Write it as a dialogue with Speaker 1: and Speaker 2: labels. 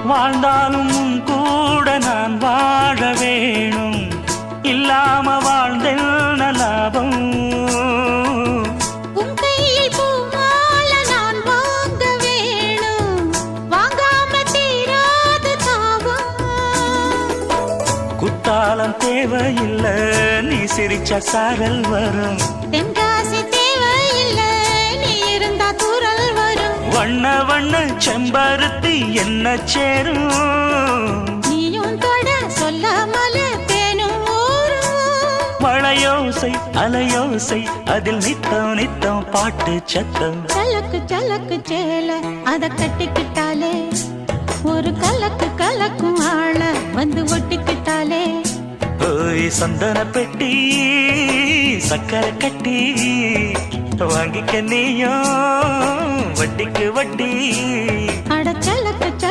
Speaker 1: வாழ்ந்தாலும் உன் கூட நான் வாழ வேணும், இல்லாம வாழ்ந்தென்ன லாபம்.
Speaker 2: உன் கையில் பூமால நான் வாங்க வேணும், வாங்காம தீராத தாபம்.
Speaker 1: குத்தாலம் தேவையில்லை, நீ சிரிச்ச சாரல் வரும்.
Speaker 2: தென்காசி தேவையில்லை, நீ இருந்தா தூரல் வரும்.
Speaker 1: வண்ண வண்ண செம்பருத்தி என்ன சேரும்,
Speaker 2: நீயும் தொட சொல்லாமல தேனும் ஊரும்.
Speaker 1: மழையோசை அலையோசை அதில் நித்தம் நித்தம் பாட்டு சத்தம்.
Speaker 2: சலக்கு சலக்கு சேல அத கட்டிக்கிட்டாலே, ஒரு கலக்கு கலக்கும் ஆள வந்து ஒட்டிக்கிட்டாலே.
Speaker 1: ஓய் சந்தன பெட்டி சக்கரை கட்டி, வாங்கிக்க நீயும் வட்டிக்கு வட்டி.
Speaker 2: அட சலக்கு